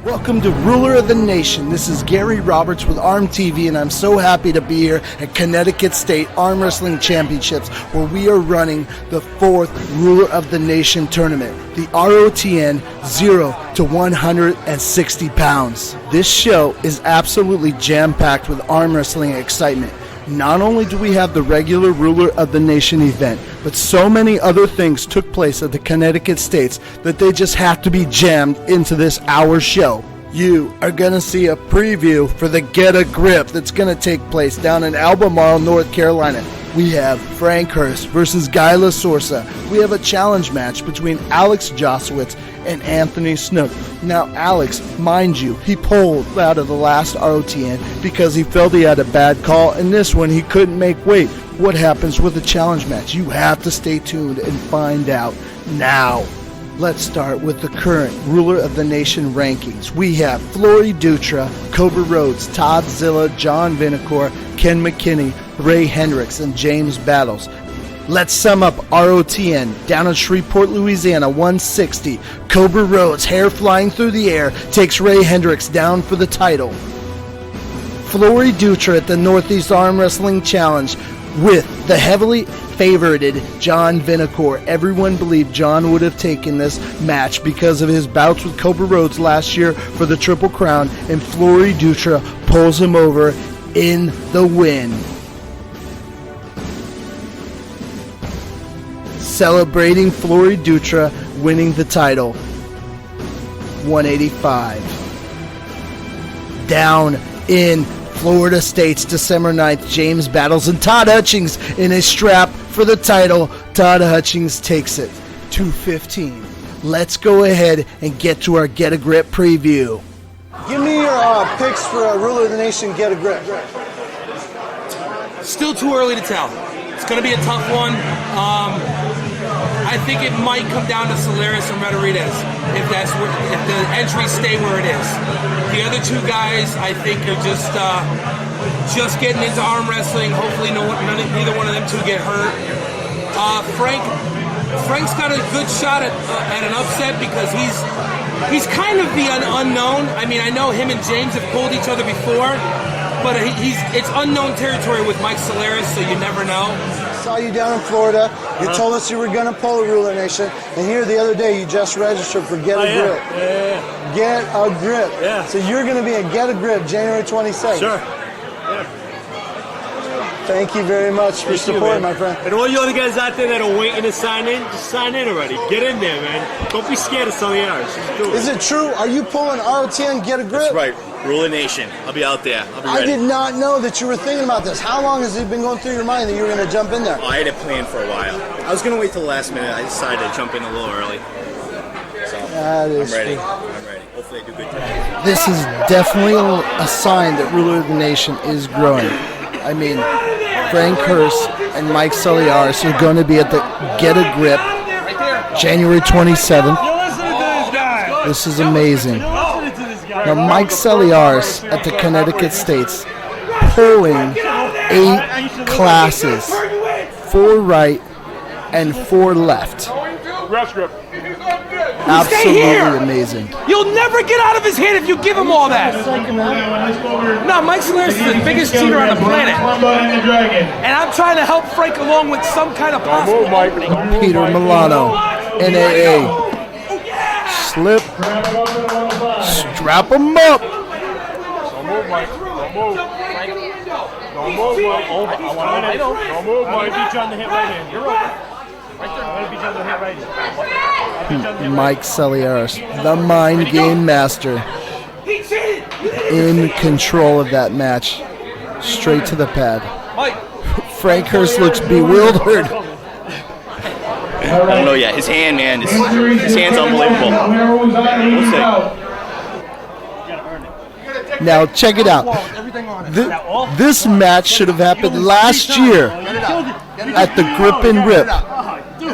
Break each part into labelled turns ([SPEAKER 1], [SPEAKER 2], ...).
[SPEAKER 1] Welcome to Ruler of the Nation. This is Gary Roberts with ARMTV, and I'm so happy to be here at Connecticut State Arm Wrestling Championships, where we are running the 4th Ruler of the Nation tournament, the ROTN 0 to 160 pounds. This show is absolutely jam-packed with arm wrestling excitement. Not only do we have the regular Ruler of the Nation event, but so many other things took place at the Connecticut States that they just have to be jammed into this hour show. You are going to see a preview for the Get a Grip that's going to take place down in Albemarle, North Carolina. We have Frank Hirst versus Guy Lasorsa. We have a challenge match between Alex Josowitz and Anthony Snook. Now, Alex, mind you, he pulled out of the last ROTN because he felt he had a bad call, and this one he couldn't make weight. What happens with a challenge match? You have to stay tuned and find out now. Let's start with the current Ruler of the Nation rankings. We have Flori, Dutra, Cobra Rhodes, Todd Zilla, John Vinacore, Ken McKinney, Ray Hendricks, and James Battles. Let's sum up ROTN. Down in Shreveport, Louisiana, 160. Cobra Rhodes, hair flying through the air, takes Ray Hendricks down for the title. Flori Dutra at the Northeast Arm Wrestling Challenge with the heavily favorited John Vinacore. Everyone believed John would have taken this match because of his bouts with Cobra Rhodes last year for the Triple Crown, and Flori Dutra pulls him over in the win. Celebrating Flori Dutra winning the title. 185. Down in Florida States, December 9th, James Battles and Todd Hutchings in a strap for the title. Todd Hutchings takes it. 215. Let's go ahead and get to our Get a Grip preview.
[SPEAKER 2] Give me your picks for Ruler of the Nation Get a Grip.
[SPEAKER 3] Still too early to tell. It's going to be a tough one. I think it might come down to Selearis and Ferriera if the entries stay where it is. The other two guys, I think, are just getting into arm wrestling. Hopefully, neither one of them two get hurt. Frank's got a good shot at an upset because he's kind of the unknown. I mean, I know him and James have pulled each other before, but it's unknown territory with Mike Selearis, so you never know.
[SPEAKER 2] Saw you down in Florida. You told us you were going to pull a Ruler Nation, and here the other day you just registered for Get a Grip.
[SPEAKER 4] Yeah.
[SPEAKER 2] Get a Grip.
[SPEAKER 4] Yeah.
[SPEAKER 2] So you're going to be at Get a Grip January 22nd.
[SPEAKER 4] Sure.
[SPEAKER 2] Thank you very much for supporting, my friend.
[SPEAKER 4] And all you other guys out there that are waiting to sign in, just sign in already. Get in there, man. Don't be scared of Selearis. Just do it.
[SPEAKER 2] Is it true? Are you pulling ROTN Get a Grip?
[SPEAKER 5] That's right. Ruler Nation. I'll be out there. I'll be ready.
[SPEAKER 2] I did not know that you were thinking about this. How long has it been going through your mind that you were going to jump in there?
[SPEAKER 5] Oh, I had it planned for a while. I was going to wait till the last minute. I decided to jump in a little early. So, I'm ready. I'm ready. Hopefully I do good things.
[SPEAKER 1] This is definitely a sign that Ruler of the Nation is growing. I mean, Frank Hirst and Mike Selearis are going to be at the Get a Grip January 27th. This is amazing. Now, Mike Selearis at the Connecticut States pulling 8 classes, 4 right and 4 left. Absolutely amazing.
[SPEAKER 3] You'll never get out of his head if you give him all that. No, Mike Selearis is the biggest cheater on the planet. And I'm trying to help Frank along with some kind of possible opening.
[SPEAKER 1] Peter Milano, NAA. Slip. Strap him up.
[SPEAKER 4] Don't move, Mike. Don't move. Don't move, Mike. Don't move, Mike. Beat you on the hit right hand. You're right. Right there. I'm going to beat you on the hit right hand.
[SPEAKER 1] Mike Selearis, the mind game master, in control of that match. Straight to the pad. Frank Hirst looks bewildered.
[SPEAKER 5] I don't know yet. His hand, man. His hand's unbelievable. We'll see.
[SPEAKER 1] Now check it out. This match should have happened last year at the Grip and Rip.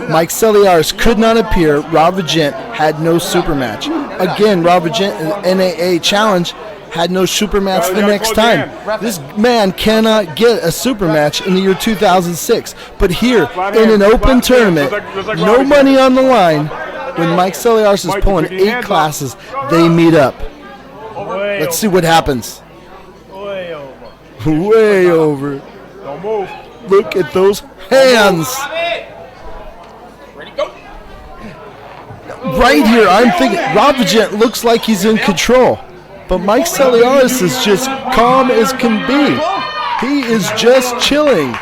[SPEAKER 1] Mike Selearis could not appear. Vigeant had no super match. Again, Vigeant NAA Challenge had no super match the next time. This man cannot get a super match in the year 2006. But here, in an open tournament, no money on the line, when Mike Selearis is pulling 8 classes, they meet up. Let's see what happens.
[SPEAKER 4] Way over.
[SPEAKER 1] Way over.
[SPEAKER 4] Don't move.
[SPEAKER 1] Look at those hands.
[SPEAKER 3] Ready, go.
[SPEAKER 1] Right here, I'm thinking Vigeant looks like he's in control. But Mike Selearis is just calm as can be. He is just chilling.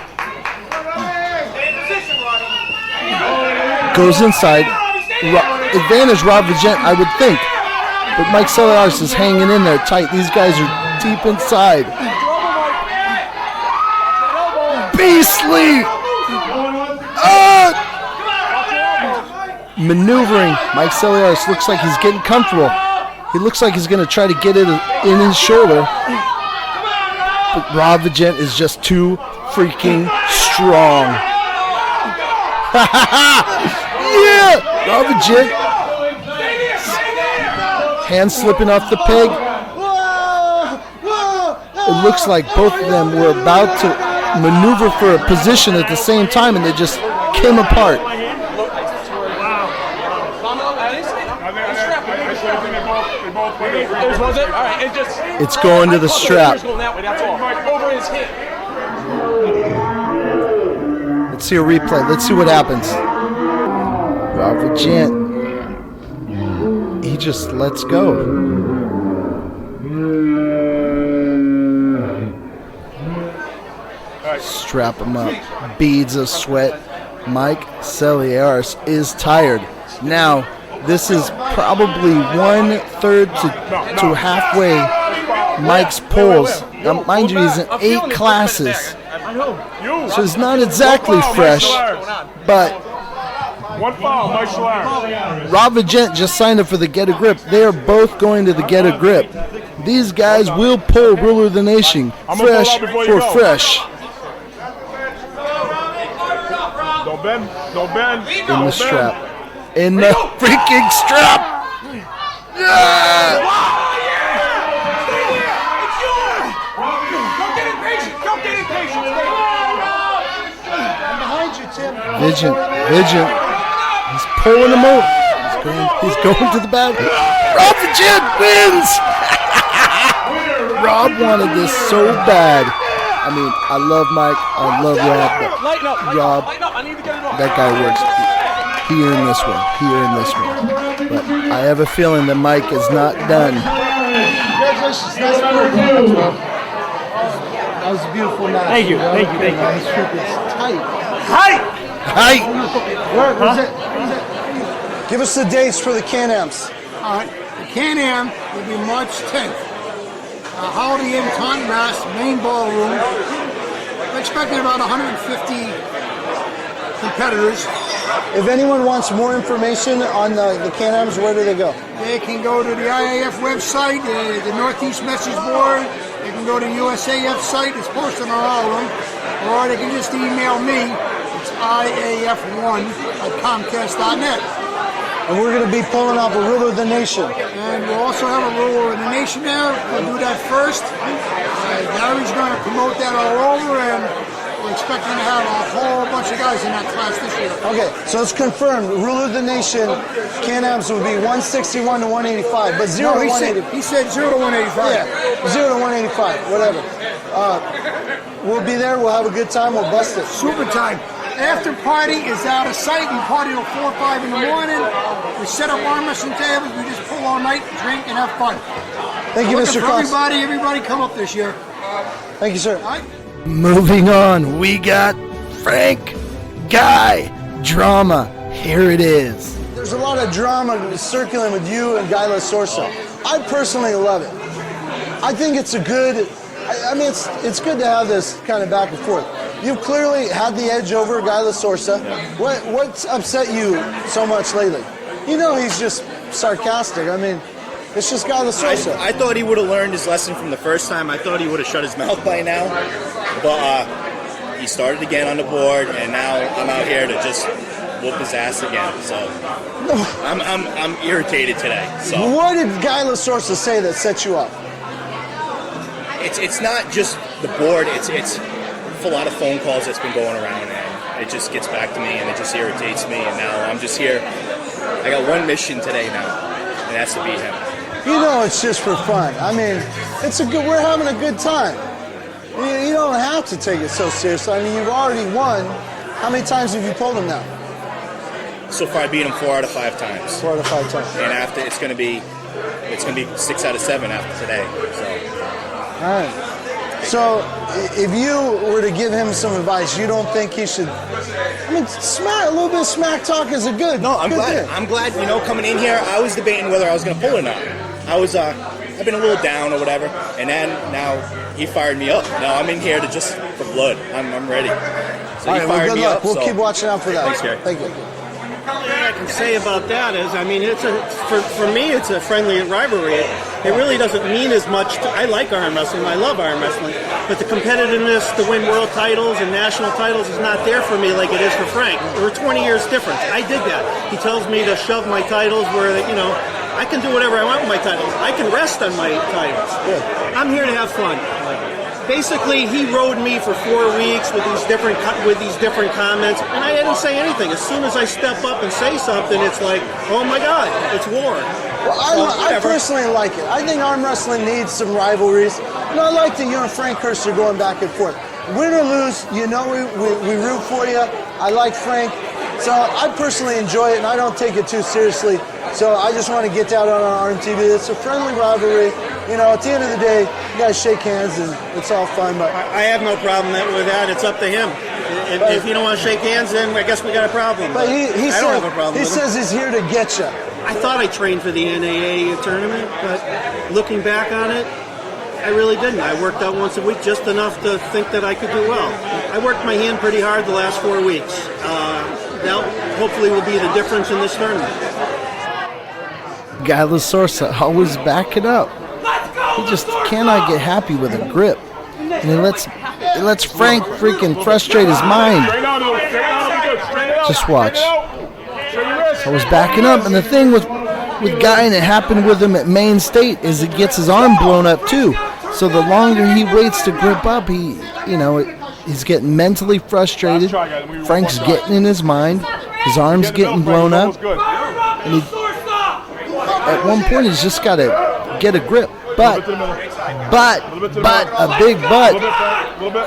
[SPEAKER 1] Goes inside. Advantage Vigeant, I would think. But Mike Selearis is hanging in there tight. These guys are deep inside. Beastly! Maneuvering. Mike Selearis looks like he's getting comfortable. He looks like he's going to try to get it in his shoulder. But Vigeant is just too freaking strong. Yeah! Vigeant. Hands slipping off the peg. It looks like both of them were about to maneuver for a position at the same time, and they just came apart. It's going to the strap. Let's see a replay. Let's see what happens. Vigeant. He just lets go. Strap him up. Beads of sweat. Mike Selearis is tired. Now, this is probably 1/3 to halfway Mike's pulls. Now, mind you, he's in 8 classes. So it's not exactly fresh, but
[SPEAKER 4] one foul, Mike Selearis.
[SPEAKER 1] Vigeant just signed up for the Get a Grip. They are both going to the Get a Grip. These guys will pull Ruler of the Nation fresh for fresh.
[SPEAKER 4] Don't bend. Don't bend.
[SPEAKER 1] In the strap. In the freaking strap. Yeah! Vigeant. He's pulling him over. He's going to the bag. Vigeant wins! Rob wanted this so bad. I mean, I love Mike. I love Rob. But Rob, that guy works here in this one. But I have a feeling that Mike is not done.
[SPEAKER 2] Congratulations. Nice work. That was a beautiful match.
[SPEAKER 4] Thank you.
[SPEAKER 1] Hi.
[SPEAKER 2] Where's it? Give us the dates for the Can-Ams.
[SPEAKER 6] All right, the Can-Am will be March 10th. Holiday Inn Contrast, main ballroom. We're expecting about 150 competitors.
[SPEAKER 2] If anyone wants more information on the Can-Ams, where do they go?
[SPEAKER 6] They can go to the IAF website, the Northeast Message Board. They can go to the USAF site. It's posted on all of them. Or they can just email me. It's iaf1@comcast.net.
[SPEAKER 2] And we're going to be pulling off a Ruler of the Nation.
[SPEAKER 6] And we'll also have a Ruler of the Nation there. We'll do that first. Gary's going to promote that all over, and we're expecting to have a whole bunch of guys in that class this year.
[SPEAKER 2] Okay, so it's confirmed. Ruler of the Nation, Can-Ams will be 161 to 185, but 0 to 185.
[SPEAKER 6] He said 0 to 185.
[SPEAKER 2] Yeah, 0 to 185, whatever. We'll be there. We'll have a good time. We'll bust it.
[SPEAKER 6] Super time. After party is out of sight. We party till 4 or 5 in the morning. We set up arm wrestling tables. We just pull all night, drink, and have fun.
[SPEAKER 2] Thank you, Mr. Cox.
[SPEAKER 6] Everybody come up this year.
[SPEAKER 2] Thank you, sir.
[SPEAKER 6] All right?
[SPEAKER 1] Moving on, we got Frank Guy drama. Here it is.
[SPEAKER 2] There's a lot of drama circling with you and Guy Lasorsa. I personally love it. I think it's a good. I mean, it's good to have this kind of back and forth. You've clearly had the edge over Guy Lasorsa. What's upset you so much lately? You know he's just sarcastic. I mean, it's just Guy Lasorsa.
[SPEAKER 5] I thought he would have learned his lesson from the first time. I thought he would have shut his mouth by now. But he started again on the board, and now I'm out here to just whoop his ass again. So I'm irritated today. So
[SPEAKER 2] what did Guy Lasorsa say that set you up?
[SPEAKER 5] It's not just the board. It's a lot of phone calls that's been going around, and it just gets back to me, and it just irritates me. And now I'm just here. I got one mission today now, and that's to beat him.
[SPEAKER 2] you know it's just for fun. I mean, we're having a good time. You don't have to take it so seriously. I mean, you've already won. How many times have you pulled him now?
[SPEAKER 5] So far, I beat him 4 out of 5 times.
[SPEAKER 2] 4 out of 5 times.
[SPEAKER 5] And after, it's gonna be 6 out of 7 after today. So.
[SPEAKER 2] All right. So, if you were to give him some advice, you don't think he should? I mean, a little bit of smack talk is a good.
[SPEAKER 5] No, I'm
[SPEAKER 2] good
[SPEAKER 5] glad.
[SPEAKER 2] thing.
[SPEAKER 5] I'm glad. You know, coming in here, I was debating whether I was gonna pull or not. I've been a little down or whatever, and then now he fired me up. Now I'm in here for blood. I'm ready. So
[SPEAKER 2] all right. Well, good luck.
[SPEAKER 5] Up,
[SPEAKER 2] we'll
[SPEAKER 5] so.
[SPEAKER 2] keep watching out for that.
[SPEAKER 5] Thanks, Gary.
[SPEAKER 2] Thank you.
[SPEAKER 7] All I can say about that is, I mean, for me, it's a friendly rivalry. It really doesn't mean as much. I like arm wrestling. I love arm wrestling. But the competitiveness to win world titles and national titles is not there for me like it is for Frank. We're 20 years difference. I did that. He tells me to shove my titles where, I can do whatever I want with my titles. I can rest on my titles.
[SPEAKER 2] Yeah.
[SPEAKER 7] I'm here to have fun. Basically, he rode me for 4 weeks with these different comments, and I didn't say anything. As soon as I step up and say something, it's like, oh my God, it's war.
[SPEAKER 2] Well, I personally like it. I think arm wrestling needs some rivalries. And I like that you and Frank Hirst are going back and forth. Win or lose, we root for you. I like Frank. So I personally enjoy it, and I don't take it too seriously. So I just want to get that on our RMTV. It's a friendly rivalry. At the end of the day, you guys shake hands, and it's all fun. But
[SPEAKER 7] I have no problem with that. It's up to him. If you don't want to shake hands, then I guess we got a problem.
[SPEAKER 2] But he
[SPEAKER 7] don't have a problem
[SPEAKER 2] he
[SPEAKER 7] with
[SPEAKER 2] says he's here to get you.
[SPEAKER 7] I thought I trained for the NAA tournament, but looking back on it, I really didn't. I worked out once a week, just enough to think that I could do well. I worked my hand pretty hard the last 4 weeks. That hopefully will be the difference in this tournament.
[SPEAKER 1] Guy Lasorsa always backing up. He just cannot get happy with a grip. And he lets Frank freaking frustrate his mind. Just watch. I was backing up, and the thing with Guy, and it happened with him at Maine State, is he gets his arm blown up too. So the longer he waits to grip up, he's getting mentally frustrated. Frank's getting in his mind. His arm's getting blown up. And at one point, he's just got to get a grip. But a big but.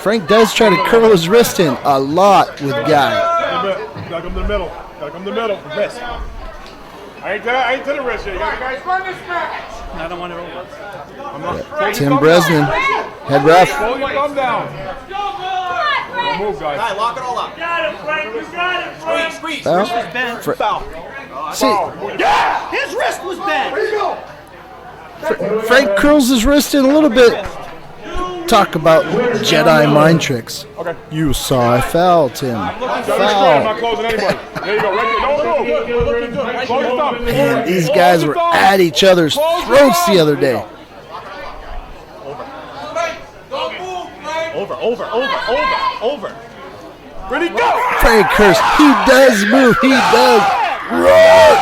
[SPEAKER 1] Frank does try to curl his wrist in a lot with Guy.
[SPEAKER 4] Gotta come to the middle. Wrist. I ain't to the wrist yet. You got the guys? I don't want it over.
[SPEAKER 1] Tim Bresnan, head ref.
[SPEAKER 4] Pull your thumb down. Don't move, guys.
[SPEAKER 8] Guy, lock it all up. Got it, Frank. You got it, Frank. Squeeze.
[SPEAKER 1] Foul. See,
[SPEAKER 4] Yeah!
[SPEAKER 7] His wrist was bent.
[SPEAKER 4] There you go.
[SPEAKER 1] Frank curls his wrist in a little bit. Talk about Jedi mind tricks.
[SPEAKER 4] Okay.
[SPEAKER 1] You saw I fell, Tim.
[SPEAKER 4] I'm
[SPEAKER 1] Foul.
[SPEAKER 4] not closing anybody. There you go. Right there. Don't move. Close your thumb.
[SPEAKER 1] Man, these guys were at each other's throats the other day.
[SPEAKER 4] Over. Ready, go!
[SPEAKER 1] Frank Hirst, he does move. He does. Roar!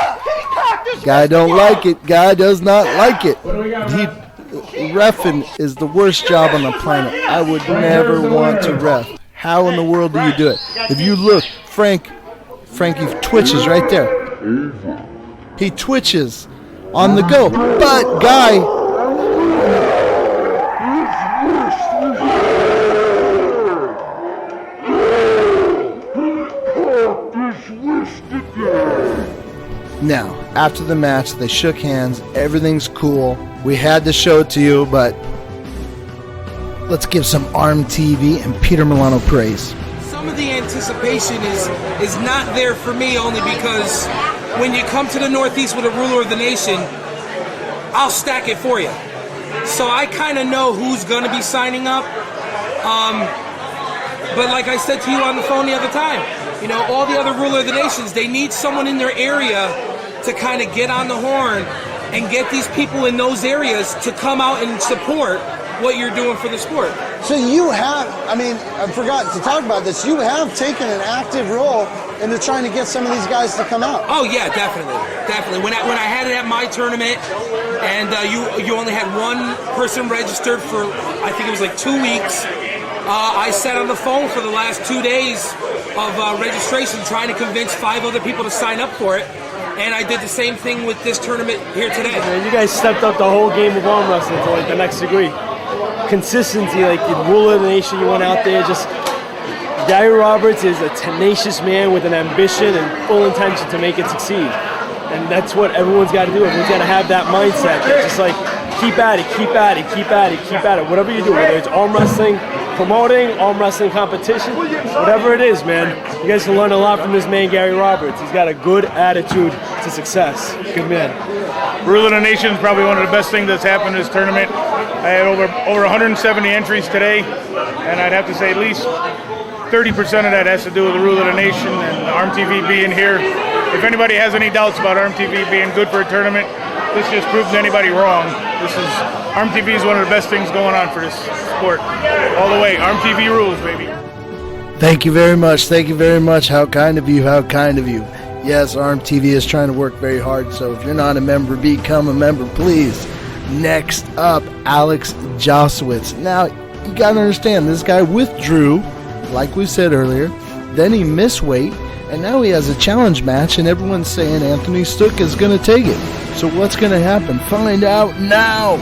[SPEAKER 1] Guy don't like it. Guy does not like it. Reffing is the worst job on the planet. I would never want to ref. How in the world do you do it? If you look, Frankie twitches right there. He twitches on the go. But Guy, now, after the match, they shook hands. Everything's cool. We had to show it to you, but let's give some ARMTV and Peter Milano praise.
[SPEAKER 3] Some of the anticipation is not there for me, only because when you come to the Northeast with a ruler of the nation, I'll stack it for you. So I kind of know who's going to be signing up. But like I said to you on the phone the other time, all the other ruler of the nations, they need someone in their area to kind of get on the horn and get these people in those areas to come out and support what you're doing for the sport.
[SPEAKER 2] So you have, I forgot to talk about this, you have taken an active role into trying to get some of these guys to come out.
[SPEAKER 3] Oh yeah, definitely. When I had it at my tournament, and you only had one person registered for, I think it was like 2 weeks, I sat on the phone for the last 2 days of registration trying to convince 5 other people to sign up for it. and I did the same thing with this tournament here today.
[SPEAKER 4] Man, you guys stepped up the whole game of arm wrestling to like the next degree. Consistency, like the rule of the nation, you went out there. Just Gary Roberts is a tenacious man with an ambition and full intention to make it succeed. And that's what everyone's got to do. Everyone's got to have that mindset. Just like keep at it, keep at it, keep at it, keep at it. Whatever you do, whether it's arm wrestling, promoting, arm wrestling competition, whatever it is, man. You guys can learn a lot from this man, Gary Roberts. He's got a good attitude to success. Good man.
[SPEAKER 9] Rule of the Nation is probably one of the best things that's happened in this tournament. I had over 170 entries today, and I'd have to say at least 30% of that has to do with the Rule of the Nation and RMTV being here. If anybody has any doubts about RMTV being good for a tournament, this just proves anybody wrong. RMTV is one of the best things going on for this sport. All the way, RMTV rules, baby.
[SPEAKER 1] Thank you very much. Thank you very much. How kind of you. How kind of you. Yes, RMTV is trying to work very hard, so if you're not a member, become a member, please. Next up, Alex Josowitz. Now, you got to understand, this guy withdrew, like we said earlier, then he missed weight, and now he has a challenge match, and everyone's saying Anthony Snook is going to take it. So what's going to happen? Find out now.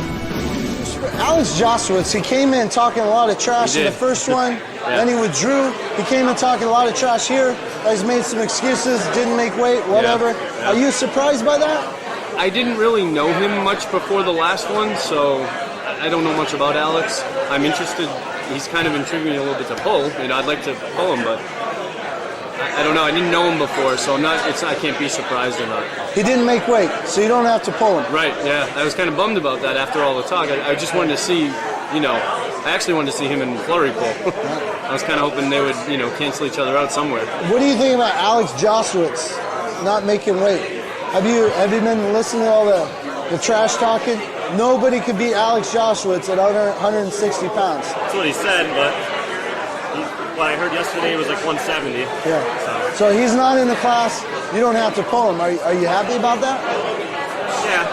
[SPEAKER 2] Alex Josowitz, he came in talking a lot of trash in the first one, then he withdrew. He came in talking a lot of trash here. He's made some excuses, didn't make weight, whatever. Are you surprised by that?
[SPEAKER 10] I didn't really know him much before the last one, so I don't know much about Alex. I'm interested. He's kind of intriguing me a little bit to pull. I'd like to pull him, but I don't know. I didn't know him before, so I can't be surprised or not.
[SPEAKER 2] He didn't make weight, so you don't have to pull him.
[SPEAKER 10] Right, yeah. I was kind of bummed about that after all the talk. I just wanted to see, I actually wanted to see him and Flori pull. I was kind of hoping they would, cancel each other out somewhere.
[SPEAKER 2] What do you think about Alex Josowitz not making weight? Have you been listening to all the trash talking? Nobody could beat Alex Josowitz at 160 pounds.
[SPEAKER 4] That's what he said, but what I heard yesterday was like 170.
[SPEAKER 2] Yeah. So he's not in the class. You don't have to pull him. Are you happy about that?
[SPEAKER 4] Yeah.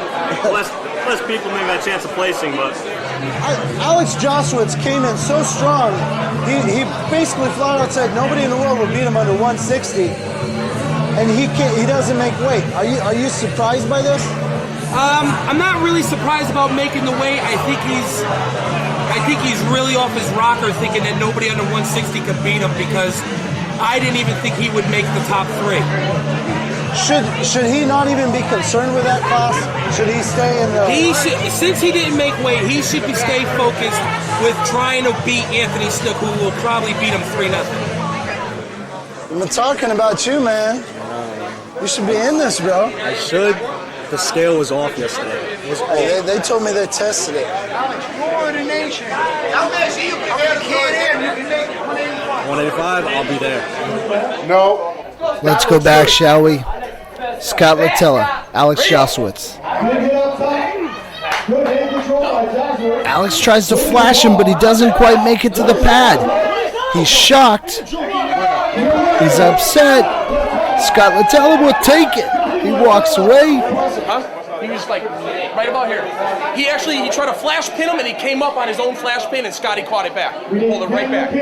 [SPEAKER 4] Less people maybe had a chance of placing, but
[SPEAKER 2] Alex Josowitz came in so strong. He basically flat out said nobody in the world will beat him under 160. And he doesn't make weight. Are you surprised by this?
[SPEAKER 3] I'm not really surprised about making the weight. I think he's really off his rocker thinking that nobody under 160 could beat him, because I didn't even think he would make the top 3.
[SPEAKER 2] Should he not even be concerned with that class? Should he stay in the...
[SPEAKER 3] Since he didn't make weight, he should stay focused with trying to beat Anthony Snook, who will probably beat him 3-0.
[SPEAKER 2] I'm talking about you, man. You should be in this, bro.
[SPEAKER 11] I should. The scale was off yesterday. It was off.
[SPEAKER 2] They told me they tested it.
[SPEAKER 6] Alex, rule of the nation. How many you can make
[SPEAKER 11] 185, I'll be there.
[SPEAKER 2] No.
[SPEAKER 1] Let's go back, shall we? Scott Latella, Alex Josowitz. Alex tries to flash him, but he doesn't quite make it to the pad. He's shocked. He's upset. Scott Latella will take it. He walks away.
[SPEAKER 8] He was like right about here. He tried to flash pin him, and he came up on his own flash pin, and Scotty caught it back. Pulled it right back.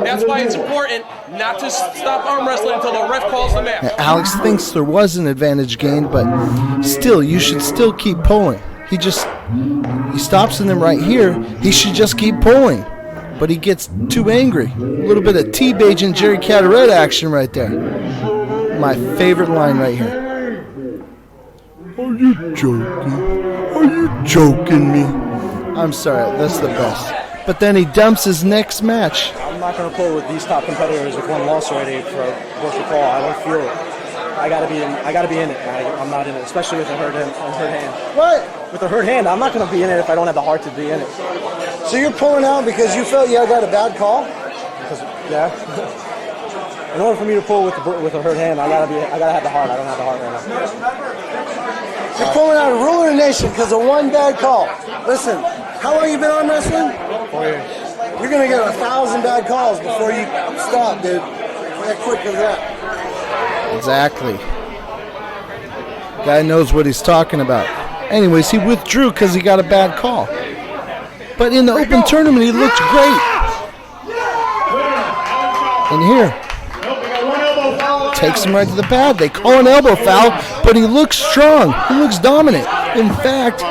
[SPEAKER 8] That's why it's important not to stop arm wrestling until the ref calls the match.
[SPEAKER 1] Now, Alex thinks there was an advantage gained, but still, you should still keep pulling. He stops in them right here. He should just keep pulling. But he gets too angry. A little bit of T-Bage and Jerry Cataret action right there. My favorite line right here. Are you joking? Are you joking me? I'm sorry, that's the best. But then he dumps his next match.
[SPEAKER 11] I'm not going to pull with these top competitors with one loss already for what's the call. I don't feel it. I gotta be in it. I'm not in it, especially with a hurt hand.
[SPEAKER 2] What?
[SPEAKER 11] With a hurt hand, I'm not going to be in it if I don't have the heart to be in it.
[SPEAKER 2] So you're pulling out because you felt you got a bad call?
[SPEAKER 11] Yeah. In order for me to pull with a hurt hand, I gotta have the heart. I don't have the heart right now.
[SPEAKER 2] You're pulling out a rule of the nation because of one bad call. Listen, how long you been arm wrestling?
[SPEAKER 11] 4 years.
[SPEAKER 2] You're gonna get 1,000 bad calls before you stop, dude. That quick as that.
[SPEAKER 1] Exactly. Guy knows what he's talking about. Anyways, he withdrew because he got a bad call. But in the open tournament, he looked great. And here, takes him right to the pad. They call an elbow foul, but he looks strong. He looks dominant. In fact,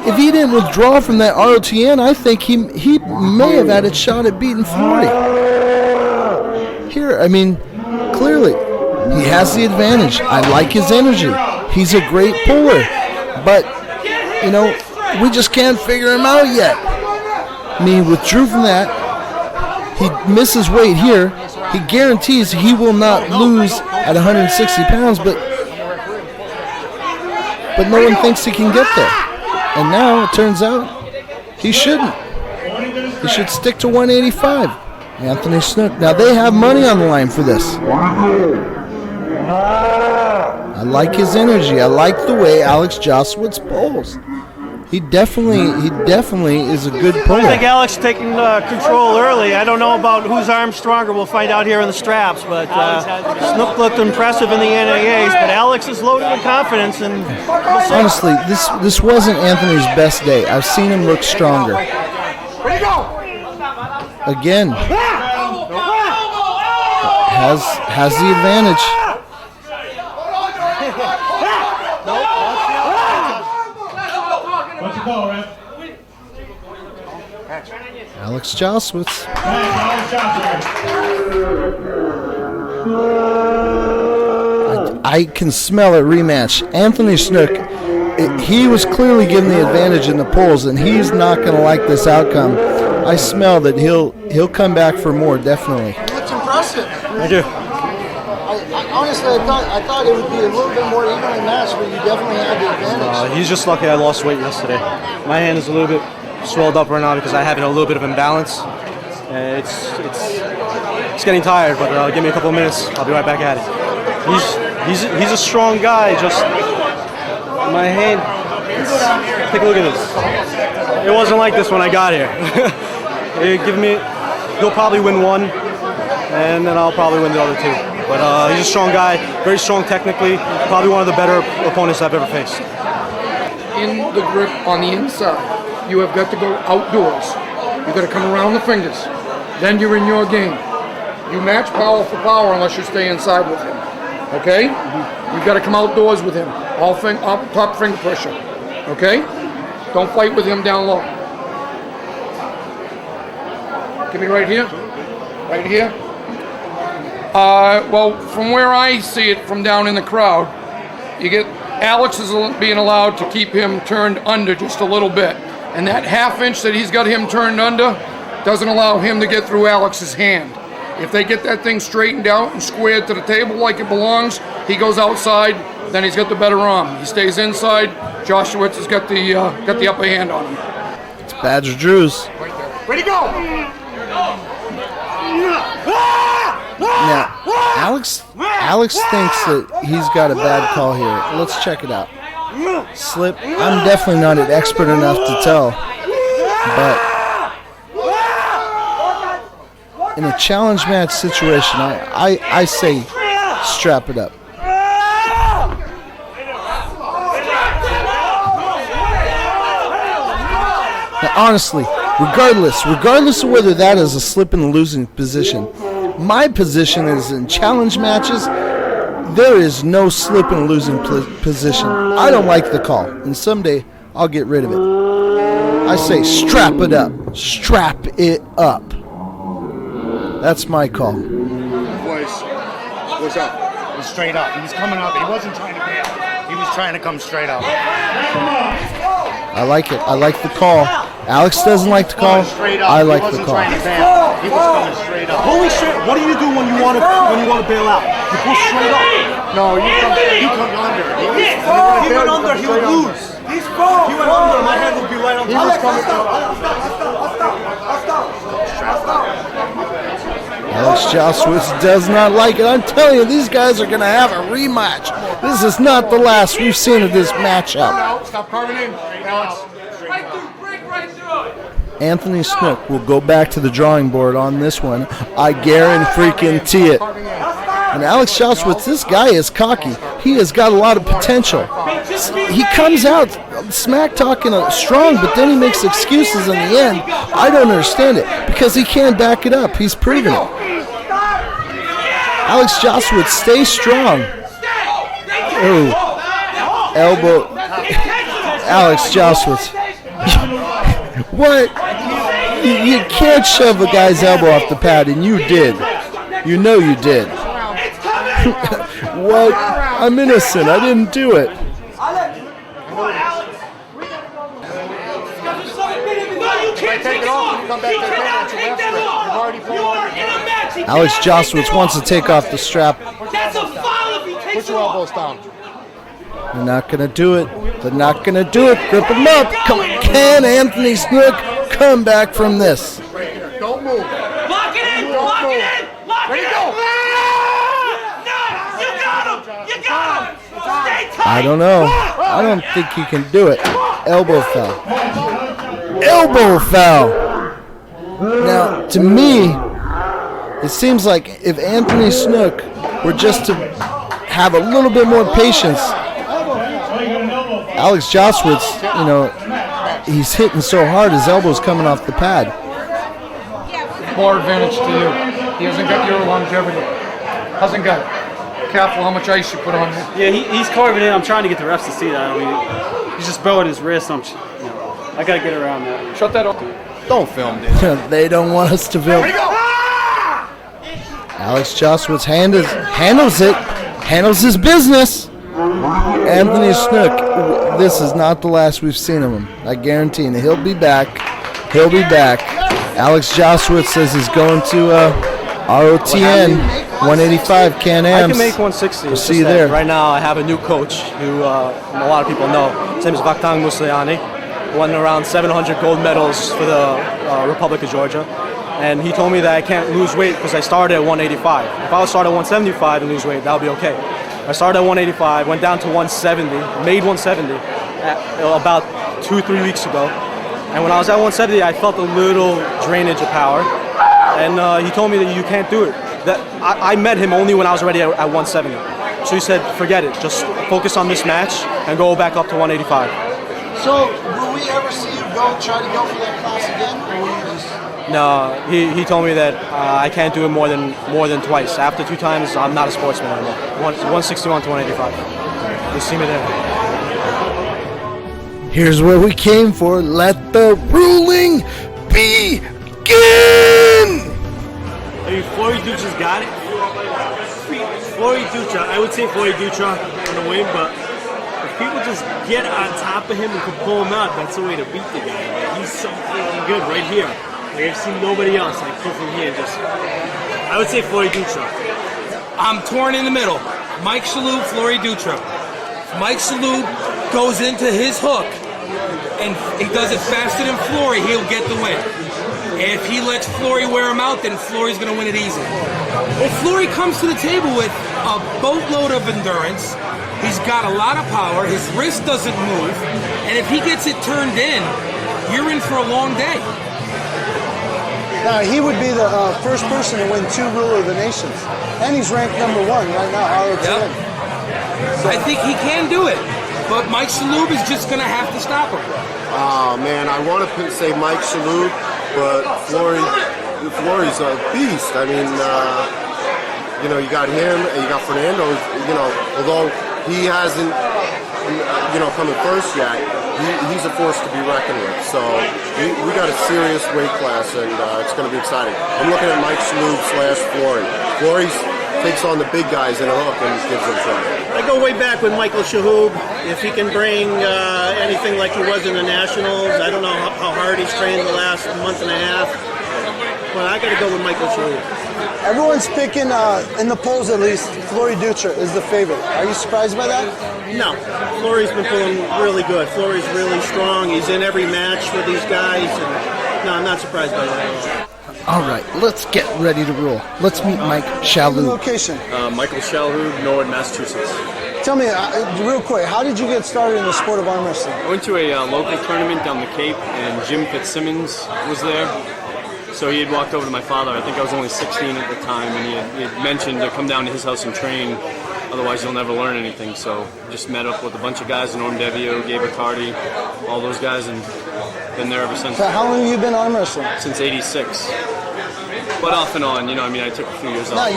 [SPEAKER 1] if he didn't withdraw from that ROTN, I think he may have had a shot at beating Flori. Here, I mean, clearly, he has the advantage. I like his energy. He's a great puller. But, you know, we just can't figure him out yet. I mean, he withdrew from that. He misses weight here. He guarantees he will not lose at 160 pounds, but no one thinks he can get there. And now it turns out he shouldn't. He should stick to 185. Anthony Snook. Now they have money on the line for this. I like his energy. I like the way Alex Josowitz pulls. He definitely is a good puller.
[SPEAKER 7] I think Alex taking control early. I don't know about whose arm's stronger. We'll find out here in the straps. But Snook looked impressive in the NAAs. But Alex is loaded with confidence. And
[SPEAKER 1] honestly, this wasn't Anthony's best day. I've seen him look stronger. Again, has the advantage.
[SPEAKER 4] What's the call, Ref?
[SPEAKER 1] Alex Josowitz. I can smell a rematch. Anthony Snook, he was clearly given the advantage in the polls, and he's not going to like this outcome. I smell that he'll come back for more, definitely.
[SPEAKER 6] That's impressive.
[SPEAKER 7] Thank you.
[SPEAKER 6] Honestly, I thought it would be a little bit more evenly matched, but you definitely had the advantage.
[SPEAKER 11] He's just lucky I lost weight yesterday. My hand is a little bit swelled up right now because I have a little bit of imbalance. It's getting tired, but give me a couple of minutes. I'll be right back at it. He's a strong guy. Just my hand. Take a look at this. It wasn't like this when I got here. He'll probably win one, and then I'll probably win the other two. But he's a strong guy, very strong technically, probably one of the better opponents I've ever faced.
[SPEAKER 12] In the grip on the inside, you have got to go outdoors. You've got to come around the fingers. Then you're in your game. You match power for power unless you stay inside with him. Okay? You've got to come outdoors with him. All top finger pressure. Okay? Don't fight with him down low. Give me right here. Right here. Well, from where I see it from down in the crowd, you get Alex is being allowed to keep him turned under just a little bit. And that half inch that he's got him turned under doesn't allow him to get through Alex's hand. If they get that thing straightened out and squared to the table like it belongs, he goes outside, then he's got the better arm. He stays inside, Josowitz has got the upper hand on him.
[SPEAKER 1] It's Badger Drews.
[SPEAKER 6] Ready to go!
[SPEAKER 1] Now, Alex thinks that he's got a bad call here. Let's check it out. Slip. I'm definitely not an expert enough to tell, but in a challenge match situation, I say strap it up. Now, honestly, regardless of whether that is a slip in the losing position, my position is in challenge matches, there is no slip in a losing position. I don't like the call, and someday I'll get rid of it. I say strap it up. Strap it up. That's my call.
[SPEAKER 4] What's up? It was straight up. He was coming up. He wasn't trying to bail. He was trying to come straight up.
[SPEAKER 1] I like it. I like the call. Alex doesn't like the call. I like the call.
[SPEAKER 4] He was coming straight up.
[SPEAKER 11] Pulling straight. What do you do when you want to bail out? You pull straight up.
[SPEAKER 4] No, he comes under.
[SPEAKER 11] He went under. He would lose. He went under. My head would be right on top. He was coming
[SPEAKER 1] Alex Josowitz does not like it. I'm telling you, these guys are going to have a rematch. This is not the last we've seen of this matchup.
[SPEAKER 4] Stop carving in, Alex.
[SPEAKER 1] Anthony Snook will go back to the drawing board on this one. I guarantee it. And Alex Josowitz, this guy is cocky. He has got a lot of potential. He comes out smack talking strong, but then he makes excuses in the end. I don't understand it because he can't back it up. He's proven it. Alex Josowitz, stay strong. Ooh. Elbow. Alex Josowitz. What? You can't shove a guy's elbow off the pad, and you did. You know you did. What? I'm innocent. I didn't do it. Alex Josowitz wants to take off the strap.
[SPEAKER 6] Put your elbows down.
[SPEAKER 1] They're not going to do it. They're not going to do it. Grip him up. Come on. Can Anthony Snook come back from this?
[SPEAKER 6] Don't move.
[SPEAKER 13] Lock it in! Lock it in! Lock it in! No! You got him! You got him! Stay tight!
[SPEAKER 1] I don't know. I don't think he can do it. Elbow foul. Elbow foul. Now, to me, it seems like if Anthony Snook were just to have a little bit more patience, Alex Josowitz, you know, he's hitting so hard, his elbow's coming off the pad.
[SPEAKER 12] More advantage to you. He hasn't got your longevity. Hasn't got it. Careful how much ice you put on there.
[SPEAKER 11] Yeah, he's carving in. I'm trying to get the refs to see that. I mean, he's just bowing his wrist. I got to get around that.
[SPEAKER 12] Shut that off.
[SPEAKER 4] Don't film, dude.
[SPEAKER 1] They don't want us to film. Alex Josowitz handles his business. Anthony Snook, this is not the last we've seen of him. I guarantee you. He'll be back. He'll be back. Alex Josowitz says he's going to ROTN 185 Can-Ams.
[SPEAKER 11] I can make 160.
[SPEAKER 1] We'll see you there.
[SPEAKER 11] Right now I have a new coach who a lot of people know. His name is Vakhtang Musliani. Won around 700 gold medals for the Republic of Georgia. And he told me that I can't lose weight because I started at 185. If I would start at 175 and lose weight, that would be okay. I started at 185, went down to 170, made 170 about 2-3 weeks ago. And when I was at 170, I felt a little drainage of power. And he told me that you can't do it. That I met him only when I was already at 170. So he said, forget it, just focus on this match and go back up to 185.
[SPEAKER 6] So, will we ever see you try to go for that class again? Or will you just...
[SPEAKER 11] No, he told me that I can't do it more than twice. After 2 times, I'm not a sportsman anymore. 161 to 185. You'll see me there.
[SPEAKER 1] Here's what we came for. Let the ruling begin!
[SPEAKER 7] I mean, Flori Dutra's got it. Flori Dutra, I would say Flori Dutra gonna win, but if people just get on top of him and can pull him out, that's the way to beat the guy. Like, he's so freaking good right here. Like, I've seen nobody else. Like, pull from here, I would say Flori Dutra.
[SPEAKER 3] I'm torn in the middle. Mike Shalhoub, Flori Dutra. If Mike Shalhoub goes into his hook and he does it faster than Flori, he'll get the win. If he lets Flori wear him out, then Flori's going to win it easy. Well, Flori comes to the table with a boatload of endurance. He's got a lot of power. His wrist doesn't move. And if he gets it turned in, you're in for a long day.
[SPEAKER 2] Now, he would be the first person to win 2 Ruler of the Nations. And he's ranked #1 right now, ROTN.
[SPEAKER 3] Yep. So I think he can do it. But Mike Shalhoub is just going to have to stop him.
[SPEAKER 14] Oh, man, I want to say Mike Shalhoub, but Flori's a beast. I mean, you know, you got him and you got Fernando, you know, although he hasn't, you know, come in first yet, he's a force to be reckoned with. So we got a serious weight class, and it's going to be exciting. I'm looking at Mike Shalhoub / Flori. Flori takes on the big guys in a hook and gives them trouble.
[SPEAKER 7] I go way back with Michael Shalhoub. If he can bring anything like he was in the Nationals, I don't know how hard he's trained the last month and a half, but I got to go with Michael Shalhoub.
[SPEAKER 2] Everyone's picking, in the polls at least, Flori Dutra is the favorite. Are you surprised by that?
[SPEAKER 7] No. Flori's been pulling really good. Flori's really strong. He's in every match with these guys. And, no, I'm not surprised by that at all.
[SPEAKER 1] All right, let's get ready to roll. Let's meet Mike Shalhoub.
[SPEAKER 2] Location?
[SPEAKER 10] Michael Shalhoub, Norwood, Massachusetts.
[SPEAKER 2] Tell me, real quick, how did you get started in the sport of arm wrestling?
[SPEAKER 10] I went to a local tournament down the Cape, and Jim Fitzsimmons was there. So he had walked over to my father. I think I was only 16 at the time, and he had mentioned to come down to his house and train. Otherwise, you'll never learn anything. So just met up with a bunch of guys, Norm Devio, Gabe Riccardi, all those guys, and been there ever since.
[SPEAKER 2] So how long have you been arm wrestling?
[SPEAKER 10] Since '86. But off and on, you know, I mean, I took a few years off.
[SPEAKER 2] Now,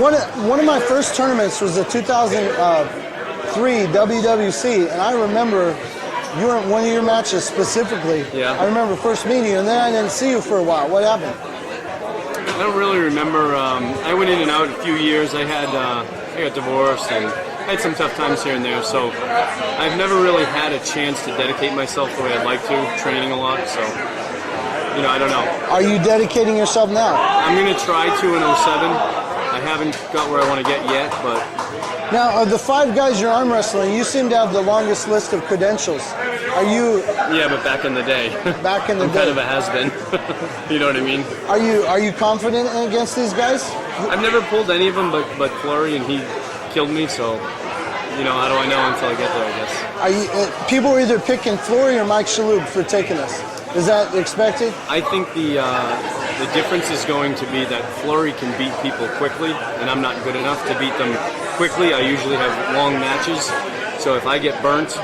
[SPEAKER 2] one of my first tournaments was the 2003 WWC, and I remember you were in one of your matches specifically.
[SPEAKER 10] Yeah.
[SPEAKER 2] I remember first meeting you, and then I didn't see you for a while. What happened?
[SPEAKER 10] I don't really remember. I went in and out a few years. I got divorced and had some tough times here and there. So I've never really had a chance to dedicate myself the way I'd like to, training a lot. So, I don't know.
[SPEAKER 2] Are you dedicating yourself now?
[SPEAKER 10] I'm going to try to in 07. I haven't got where I want to get yet, but...
[SPEAKER 2] Now, of the 5 guys you're arm wrestling, you seem to have the longest list of credentials. Are you...
[SPEAKER 10] Yeah, but back in the day.
[SPEAKER 2] Back in the
[SPEAKER 10] I'm
[SPEAKER 2] day.
[SPEAKER 10] kind of a has-been. You know what I mean?
[SPEAKER 2] Are you confident against these guys?
[SPEAKER 10] I've never pulled any of them, but Flori, and he killed me, so... how do I know until I get there, I guess.
[SPEAKER 2] Are you, people are either picking Flori or Mike Shalhoub for taking this. Is that expected?
[SPEAKER 10] I think the difference is going to be that Flori can beat people quickly, and I'm not good enough to beat them quickly. I usually have long matches, so if I get burnt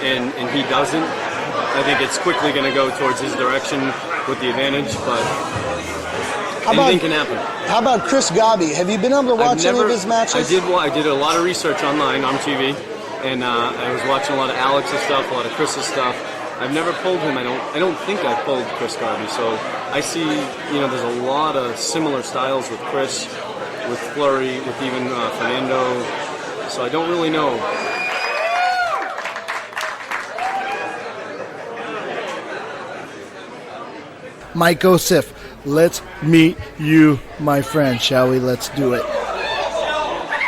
[SPEAKER 10] and he doesn't, I think it's quickly going to go towards his direction with the advantage, but anything can happen.
[SPEAKER 2] How about Chris Gobby? Have you been able to watch any of his matches?
[SPEAKER 10] I did a lot of research online, RMTV, and I was watching a lot of Alex's stuff, a lot of Chris's stuff. I've never pulled him. I don't think I pulled Chris Gobby. So I see, there's a lot of similar styles with Chris, with Flori, with even Fernando. So I don't really know.
[SPEAKER 1] Mike Osif, let's meet you, my friend, shall we? Let's do it.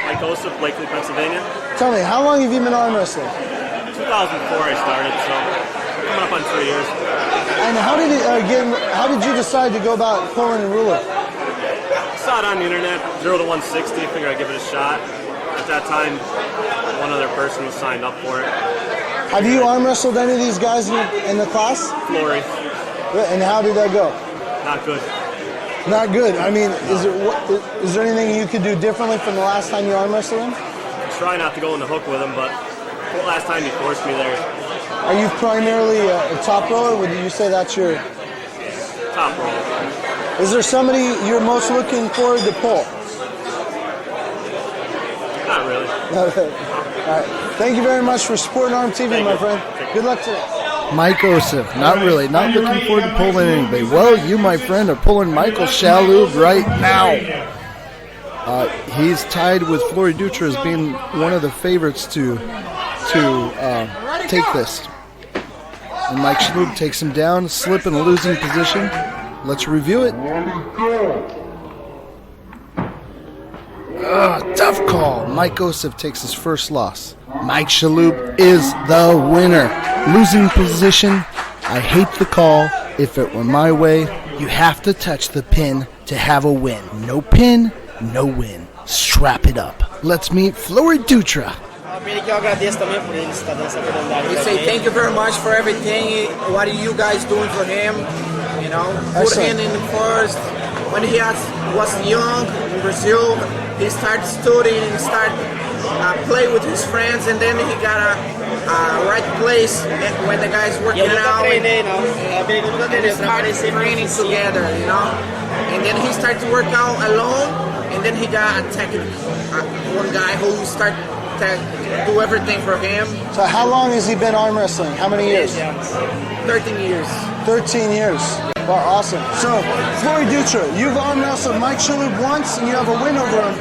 [SPEAKER 15] Mike Osif, Blakely, Pennsylvania.
[SPEAKER 2] Tell me, how long have you been arm wrestling?
[SPEAKER 15] 2004 I started, so coming up on 3 years.
[SPEAKER 2] And how did you decide to go about pulling a ruler?
[SPEAKER 15] Saw it on the internet, 0 to 160, figured I'd give it a shot. At that time, one other person was signed up for it.
[SPEAKER 2] Have you arm wrestled any of these guys in the class?
[SPEAKER 15] Flori.
[SPEAKER 2] And how did that go?
[SPEAKER 15] Not good.
[SPEAKER 2] Not good. I mean, is there anything you could do differently from the last time you arm wrestled him?
[SPEAKER 15] Try not to go in the hook with him, but the last time he forced me there.
[SPEAKER 2] Are you primarily a top roller? Would you say that's your
[SPEAKER 15] top roller?
[SPEAKER 2] Is there somebody you're most looking forward to pull?
[SPEAKER 15] Not really.
[SPEAKER 2] All right. Thank you very much for supporting RMTV, my friend. Good luck today.
[SPEAKER 1] Mike Osif, not really, not looking forward to pulling anybody. Well, you, my friend, are pulling Michael Shalhoub right now. He's tied with Flori Dutra as being one of the favorites to take this. And Mike Shalhoub takes him down, slip in a losing position. Let's review it. Tough call. Mike Osif takes his first loss. Mike Shalhoub is the winner. Losing position. I hate the call. If it were my way, you have to touch the pin to have a win. No pin, no win. Strap it up. Let's meet Flori Dutra.
[SPEAKER 16] We say thank you very much for everything. What are you guys doing for him? Put him in the first. When he was young in Brazil, he started studying and started play with his friends, and then he got a right place when the guys working out. And they started training together, And then he started to work out alone, and then he got attacked. One guy who started to do everything for him.
[SPEAKER 2] So how long has he been arm wrestling? How many years?
[SPEAKER 16] 13 years.
[SPEAKER 2] 13 years. Well, awesome. So, Flori Dutra, you've arm wrestled Mike Shalhoub once, and you have a win over him.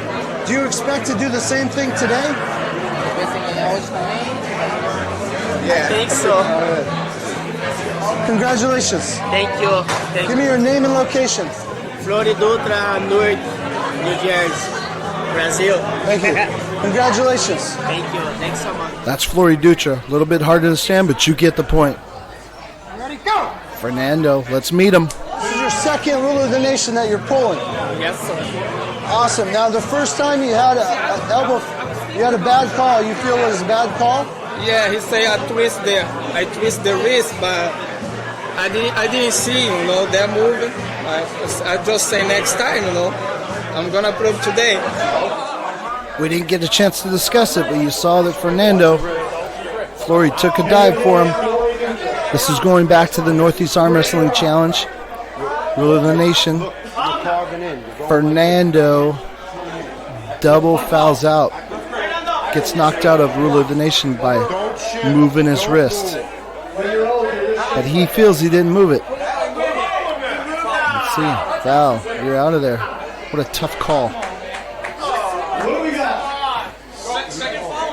[SPEAKER 2] Do you expect to do the same thing today?
[SPEAKER 16] Yeah. I think so.
[SPEAKER 2] Congratulations.
[SPEAKER 16] Thank you.
[SPEAKER 2] Give me your name and location.
[SPEAKER 16] Flori Dutra, Newark, New Jersey, Brazil.
[SPEAKER 2] Thank you. Congratulations.
[SPEAKER 16] Thank you. Thanks so much.
[SPEAKER 1] That's Flori Dutra. A little bit hard to understand, but you get the point.
[SPEAKER 2] Ready, go!
[SPEAKER 1] Fernando, let's meet him.
[SPEAKER 2] This is your second ruler of the nation that you're pulling.
[SPEAKER 16] Yes, sir.
[SPEAKER 2] Awesome. Now, the first time you had you had a bad call. You feel it was a bad call?
[SPEAKER 16] Yeah, he say I twist the wrist, but I didn't see, that move. I just say next time, I'm gonna prove today.
[SPEAKER 1] We didn't get a chance to discuss it, but you saw that Flori took a dive for him. This is going back to the Northeast Arm Wrestling Challenge. Ruler of the Nation. Fernando double fouls out. Gets knocked out of ruler of the nation by moving his wrist. But he feels he didn't move it. Let's see. Foul. You're out of there. What a tough call.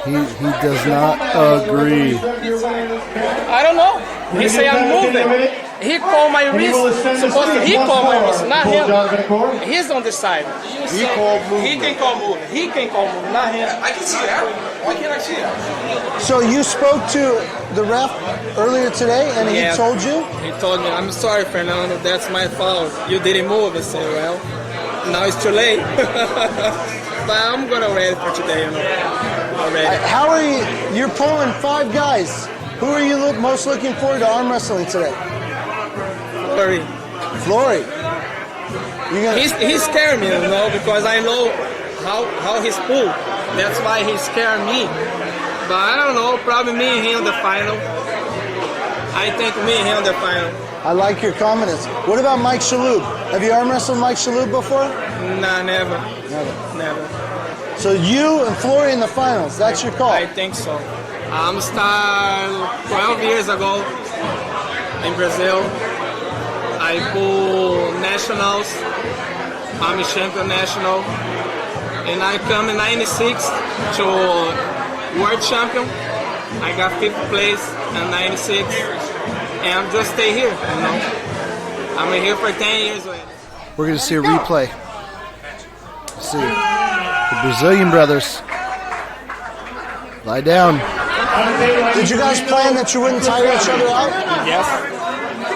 [SPEAKER 1] He does not agree.
[SPEAKER 8] I don't know. He say I'm moving. He called my wrist. Supposed to he called my wrist, not him. He's on this side. He can call moving. He can call moving, not him. I can see that. Why can't I see that?
[SPEAKER 2] So you spoke to the ref earlier today, and he told you?
[SPEAKER 17] He told me, I'm sorry, Fernando, that's my fault. You didn't move. I said, well, now it's too late. But I'm gonna ready for today, you know. Already.
[SPEAKER 2] How are you? You're pulling 5 guys. Who are you most looking forward to arm wrestling today? Flori.
[SPEAKER 17] He scared me, you know, because I know how he's pulled. That's why he scared me. But I don't know, probably me and him the final. I think me and him the final.
[SPEAKER 2] I like your confidence. What about Mike Shalhoub? Have you arm wrestled Mike Shalhoub before?
[SPEAKER 17] Nah, never. Never.
[SPEAKER 2] So you and Flori in the finals, that's your call?
[SPEAKER 17] I think so. I'm started 12 years ago in Brazil. I pull nationals. I'm a champion national. And I come in 96 to world champion. I got 5th place in 96. And I'm just stay here, you know. I'm here for 10 years.
[SPEAKER 1] We're going to see a replay. Let's see. The Brazilian brothers. Lie down.
[SPEAKER 2] Did you guys plan that you wouldn't tire each other out?
[SPEAKER 17] Yes.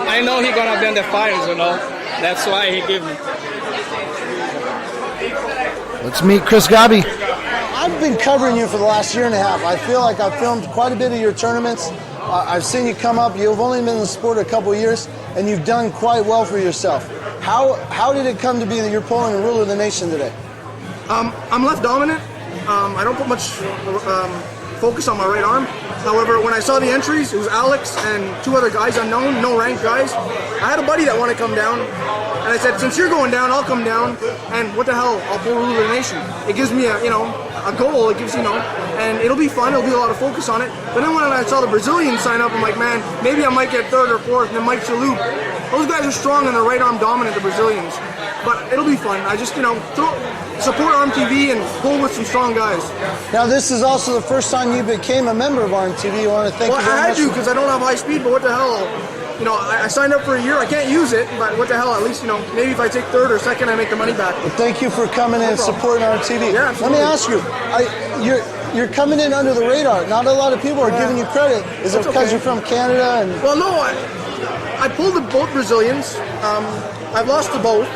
[SPEAKER 17] I know he's gonna be in the finals, you know. That's why he gave me.
[SPEAKER 1] Let's meet Chris Gobby.
[SPEAKER 2] I've been covering you for the last year and a half. I feel like I've filmed quite a bit of your tournaments. I've seen you come up. You've only been in the sport a couple of years, and you've done quite well for yourself. How did it come to be that you're pulling the ruler of the nation today?
[SPEAKER 18] I'm left dominant. I don't put much focus on my right arm. However, when I saw the entries, it was Alex and 2 other guys unknown, no ranked guys. I had a buddy that wanted to come down, and I said, since you're going down, I'll come down, and what the hell, I'll pull ruler of the nation. It gives me a goal, it gives, and it'll be fun, it'll be a lot of focus on it. But then when I saw the Brazilians sign up, I'm like, man, maybe I might get 3rd or 4th, and then Mike Shalhoub. Those guys are strong and they're right arm dominant, the Brazilians. But it'll be fun. I just, support ARMTV and pull with some strong guys.
[SPEAKER 2] Now, this is also the first time you became a member of ARMTV. You want to thank you very much.
[SPEAKER 18] I had to because I don't have high speed, but what the hell? I signed up for a year. I can't use it, but what the hell? At least, maybe if I take 3rd or 2nd, I make the money back.
[SPEAKER 2] Well, thank you for coming in and supporting ARMTV.
[SPEAKER 18] Yeah, absolutely.
[SPEAKER 2] Let me ask you, you're coming in under the radar. Not a lot of people are giving you credit. Is it because you're from Canada?
[SPEAKER 18] Well, no, I pulled both Brazilians. I've lost to both.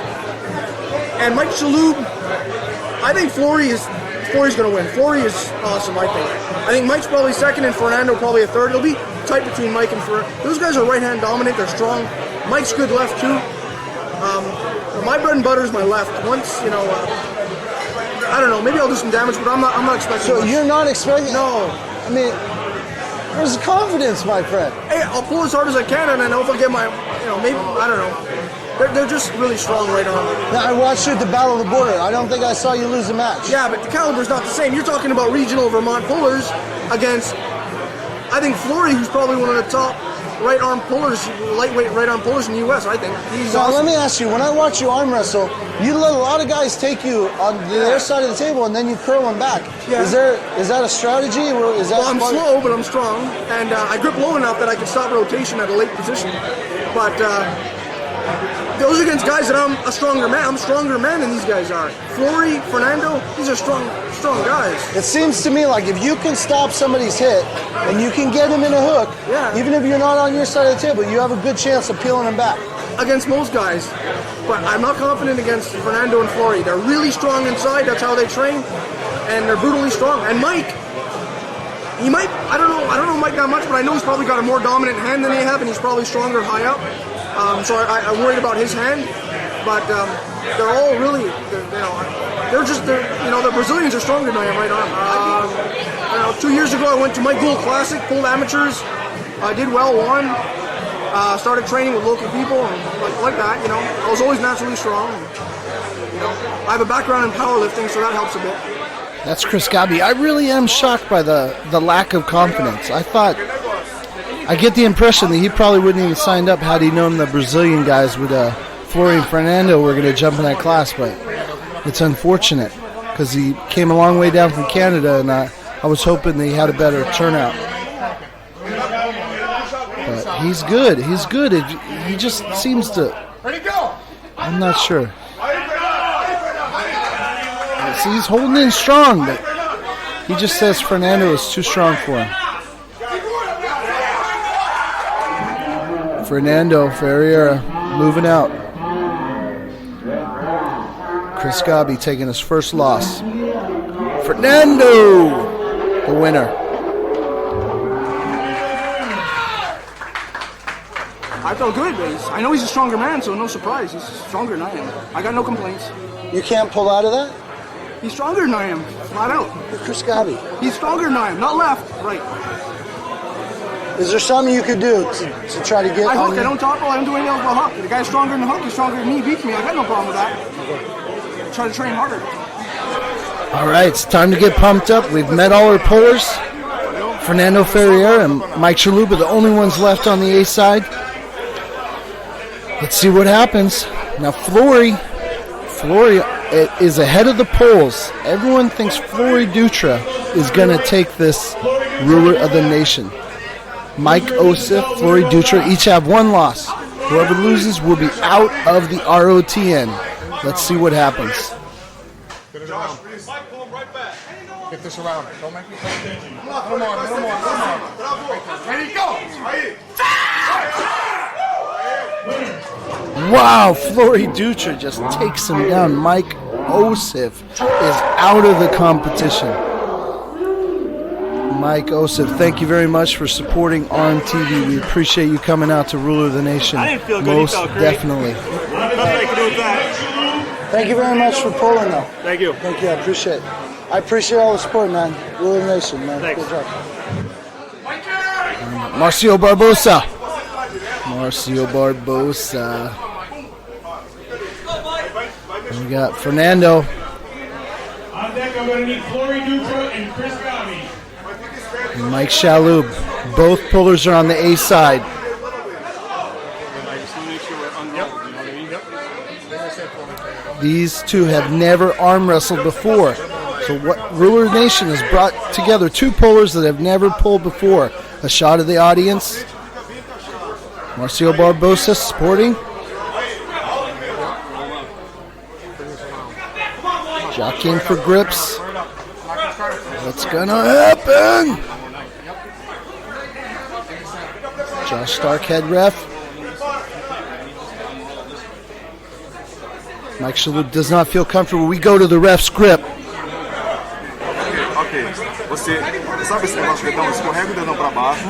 [SPEAKER 18] And Mike Shalhoub, I think Flori's going to win. Flori is awesome, I think. I think Mike's probably 2nd and Fernando probably a 3rd. It'll be tight between Mike and Fernando. Those guys are right-hand dominant. They're strong. Mike's good left, too. My bread and butter is my left. Once, I don't know. Maybe I'll do some damage, but I'm not expecting
[SPEAKER 2] So
[SPEAKER 18] much.
[SPEAKER 2] you're not expecting?
[SPEAKER 18] No.
[SPEAKER 2] I mean, where's the confidence, my friend?
[SPEAKER 18] Hey, I'll pull as hard as I can, and I know if I get my, maybe, I don't know. They're just really strong right on.
[SPEAKER 2] Now, I watched you at the Battle of the Border. I don't think I saw you lose a match.
[SPEAKER 18] Yeah, but the caliber's not the same. You're talking about regional Vermont pullers against, I think, Flori, who's probably one of the top right arm pullers, lightweight right arm pullers in the U.S. I think. He's
[SPEAKER 2] now,
[SPEAKER 18] awesome.
[SPEAKER 2] let me ask you, when I watch you arm wrestle, you let a lot of guys take you on their side of the table and then you curl them back.
[SPEAKER 18] Yeah.
[SPEAKER 2] Is that a strategy? Or is that
[SPEAKER 18] I'm slow, but I'm strong. And I grip low enough that I can stop rotation at a late position. But those are against guys that I'm a stronger man. I'm a stronger man than these guys are. Flori, Fernando, these are strong guys.
[SPEAKER 2] It seems to me like if you can stop somebody's hit and you can get him in a hook, even if you're not on your side of the table, you have a good chance of peeling him back.
[SPEAKER 18] Against most guys. But I'm not confident against Fernando and Flori. They're really strong inside. That's how they train. And they're brutally strong. And Mike, he might, I don't know Mike that much, but I know he's probably got a more dominant hand than they have, and he's probably stronger high up. So I'm worried about his hand. But they're all really, the Brazilians are stronger than I am right arm. 2 years ago, I went to my Gould Classic, pulled amateurs. I did well, won. Started training with local people, and like that, I was always naturally strong. And, I have a background in powerlifting, so that helps a bit.
[SPEAKER 1] That's Chris Gobby. I really am shocked by the lack of confidence. I get the impression that he probably wouldn't even signed up had he known the Brazilian guys with Flori and Fernando were going to jump in that class, but it's unfortunate because he came a long way down from Canada, and I was hoping that he had a better turnout. But he's good. He's good. He just seems to... I'm not sure. See, he's holding in strong, but he just says Fernando is too strong for him. Fernando, Ferriera, moving out. Chris Gobby taking his first loss. Fernando, the winner.
[SPEAKER 18] I felt good, but I know he's a stronger man, so no surprise. He's stronger than I am. I got no complaints.
[SPEAKER 2] You can't pull out of that?
[SPEAKER 18] He's stronger than I am, flat out.
[SPEAKER 2] Chris Gobby.
[SPEAKER 18] He's stronger than I am, not left, right.
[SPEAKER 2] Is there something you could do to try to get
[SPEAKER 18] I
[SPEAKER 2] on
[SPEAKER 18] hook, I don't talk, I don't do anything else but hook. The guy's stronger than the hook, he's stronger than me, he beats me. I got no problem with that. Try to train harder.
[SPEAKER 1] All right, it's time to get pumped up. We've met all our pullers. Fernando, Ferriera, and Mike Shalhoub are the only ones left on the A side. Let's see what happens. Now, Flori is ahead of the polls. Everyone thinks Flori Dutra is going to take this ruler of the nation. Mike Osif, Flori Dutra each have one loss. Whoever loses will be out of the ROTN. Let's see what happens.
[SPEAKER 6] Get this around. Don't make me come on. Ready, go!
[SPEAKER 1] Wow, Flori Dutra just takes him down. Mike Osif is out of the competition. Mike Osif, thank you very much for supporting ARMTV. We appreciate you coming out to Ruler of the Nation.
[SPEAKER 7] I didn't feel good.
[SPEAKER 1] Most
[SPEAKER 7] He felt great.
[SPEAKER 1] definitely.
[SPEAKER 7] Nothing I can do with that.
[SPEAKER 2] Thank you very much for pulling, though.
[SPEAKER 7] Thank you.
[SPEAKER 2] Thank you, I appreciate it. I appreciate all the support, man. Ruler of the Nation, man.
[SPEAKER 7] Thanks.
[SPEAKER 2] Good job.
[SPEAKER 1] Marcio Barbosa. Marcio Barbosa. And we got Fernando.
[SPEAKER 4] On deck, I'm going to need Flori Dutra and Chris Gobby.
[SPEAKER 1] And Mike Shalhoub. Both pullers are on the A side. These two have never arm wrestled before. So what Ruler Nation has brought together two pullers that have never pulled before. A shot of the audience. Marcio Barbosa sporting. Jockeying for grips. What's gonna happen? Josh Stark, head ref. Mike Shalhoub does not feel comfortable. We go to the ref's grip.
[SPEAKER 19] Ok, você sabe esse negócio de dedão? Escorrega o dedão pra baixo,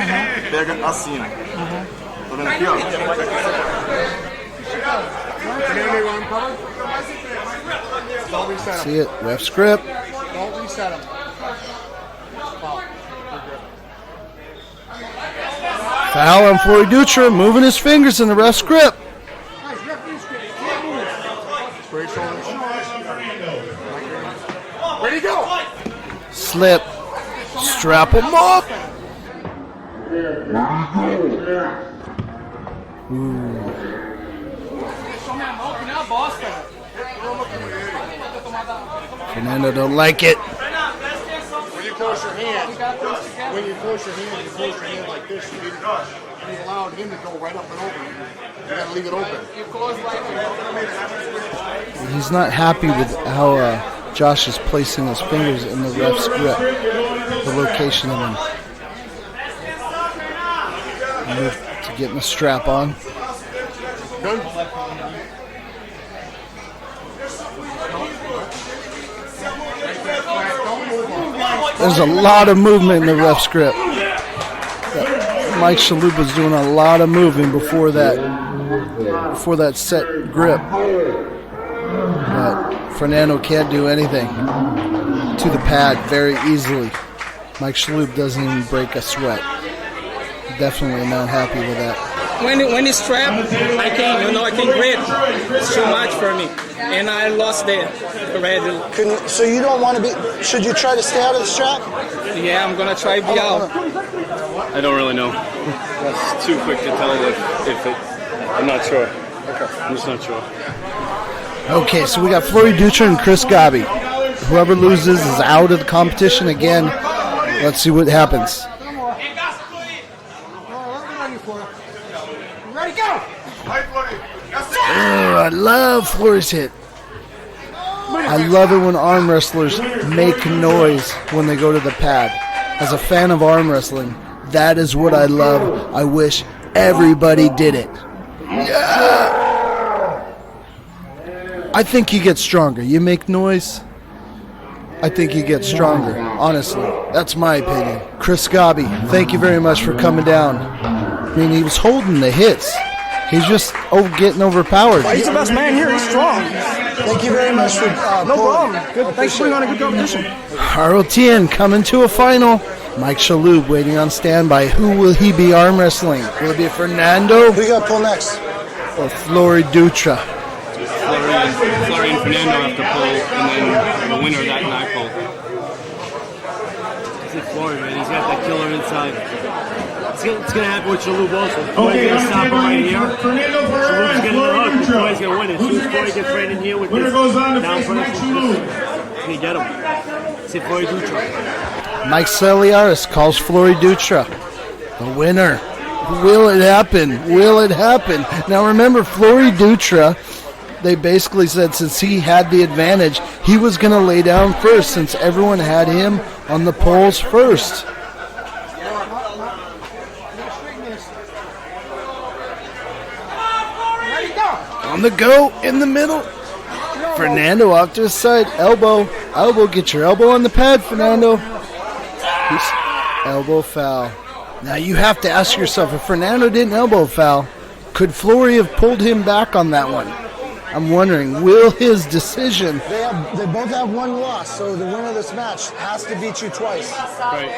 [SPEAKER 19] pega assim. Tá vendo aqui, ó?
[SPEAKER 1] See it, ref's grip.
[SPEAKER 6] Don't reset him.
[SPEAKER 1] Foul on Flori Dutra, moving his fingers in the ref's grip.
[SPEAKER 6] Ready, go!
[SPEAKER 1] Slip. Strap him up. Ooh. Fernando don't like it.
[SPEAKER 6] When you close your hand, you close your hand like this, you've allowed him to go right up and over. You gotta leave it open.
[SPEAKER 1] He's not happy with how Josh is placing his fingers in the ref's grip, the location of him. Move to getting the strap on.
[SPEAKER 6] Good.
[SPEAKER 1] There's a lot of movement in the ref's grip. Mike Shalhoub was doing a lot of moving before that set grip. But Fernando can't do anything to the pad very easily. Mike Shalhoub doesn't even break a sweat. Definitely not happy with that.
[SPEAKER 16] When it's trapped, I can grip. It's too much for me.
[SPEAKER 17] and I lost the red.
[SPEAKER 2] So you don't want to be? Should you try to stay out of the strap?
[SPEAKER 17] Yeah, I'm gonna try to be out.
[SPEAKER 10] I don't really know. That's too quick to tell if it. I'm not sure. Okay. I'm just not sure.
[SPEAKER 1] Okay, so we got Flori Dutra and Chris Gobby. Whoever loses is out of the competition again. Let's see what happens.
[SPEAKER 6] Ready, go!
[SPEAKER 1] Oh, I love Flori's hit. I love it when arm wrestlers make noise when they go to the pad. As a fan of arm wrestling, that is what I love. I wish everybody did it. Yeah! I think you get stronger. You make noise, I think you get stronger. Honestly, that's my opinion. Chris Gobby, thank you very much for coming down. I mean, he was holding the hits. He's just getting overpowered.
[SPEAKER 18] He's the best man here. He's strong.
[SPEAKER 2] Thank you very much for
[SPEAKER 18] no problem. Good. Thanks for putting on a good competition.
[SPEAKER 1] ROTN coming to a final. Mike Shalhoub waiting on standby. Who will he be arm wrestling? Will it be Fernando?
[SPEAKER 2] Who you got to pull next?
[SPEAKER 1] Or Flori Dutra?
[SPEAKER 10] Flori and Fernando have to pull, and then the winner of that night pull.
[SPEAKER 4] It's like Flori, man. He's got that killer inside. It's going to happen with Shalhoub also. Flori's going to stop him right here. Shalhoub's getting the hook. Flori's going to win it. As soon as Flori gets right in here with this down front, he's going to get him. See Flori Dutra.
[SPEAKER 1] Mike Selearis calls Flori Dutra the winner. Will it happen? Will it happen? Now remember, Flori Dutra, they basically said since he had the advantage, he was going to lay down first since everyone had him on the poles first. On the go, in the middle. Fernando off to his side. Elbow. Get your elbow on the pad, Fernando. Elbow foul. Now you have to ask yourself, if Fernando didn't elbow foul, could Flori have pulled him back on that one? I'm wondering, will his decision...
[SPEAKER 2] They both have one loss, so the winner of this match has to beat you twice.
[SPEAKER 10] Right.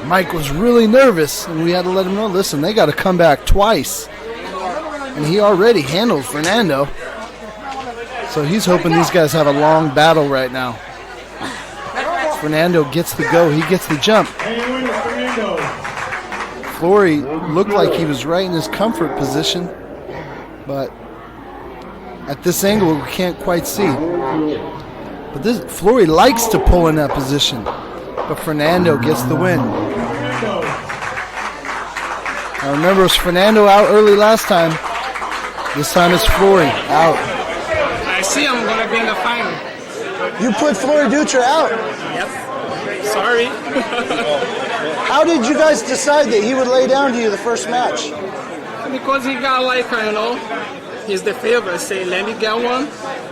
[SPEAKER 1] Mike was really nervous, and we had to let him know, listen, they got to come back twice. And he already handled Fernando. So he's hoping these guys have a long battle right now. Fernando gets the go. He gets the jump. Flori looked like he was right in his comfort position, but at this angle we can't quite see. But Flori likes to pull in that position, but Fernando gets the win. Now remember, it was Fernando out early last time. This time it's Flori out.
[SPEAKER 17] I see I'm going to be in the final.
[SPEAKER 2] You put Flori Dutra out.
[SPEAKER 17] Yep. Sorry.
[SPEAKER 2] How did you guys decide that he would lay down to you the first match?
[SPEAKER 17] Because he got like, he's the favorite. Say, let me get one,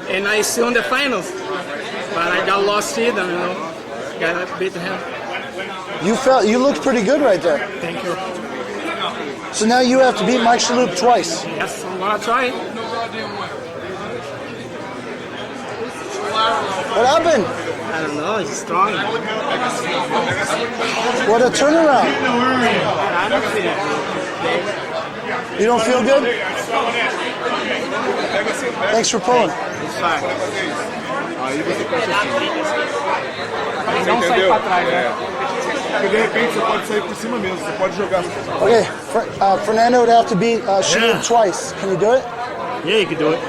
[SPEAKER 17] and I see on the finals. But I got lost here, Got to beat him.
[SPEAKER 2] You looked pretty good right there.
[SPEAKER 17] Thank you.
[SPEAKER 2] So now you have to beat Mike Shalhoub twice.
[SPEAKER 17] Yes, I'm going to try.
[SPEAKER 2] What happened?
[SPEAKER 17] I don't know, he's strong.
[SPEAKER 2] What a turnaround.
[SPEAKER 17] I don't feel it.
[SPEAKER 2] You don't feel good? Thanks for pulling.
[SPEAKER 17] It's fine.
[SPEAKER 19] Não sai pra trás, né? Porque de repente você pode sair por cima mesmo, você pode jogar.
[SPEAKER 2] Okay, Fernando would have to beat Shalhoub twice. Can you do it?
[SPEAKER 4] Yeah, you can do it.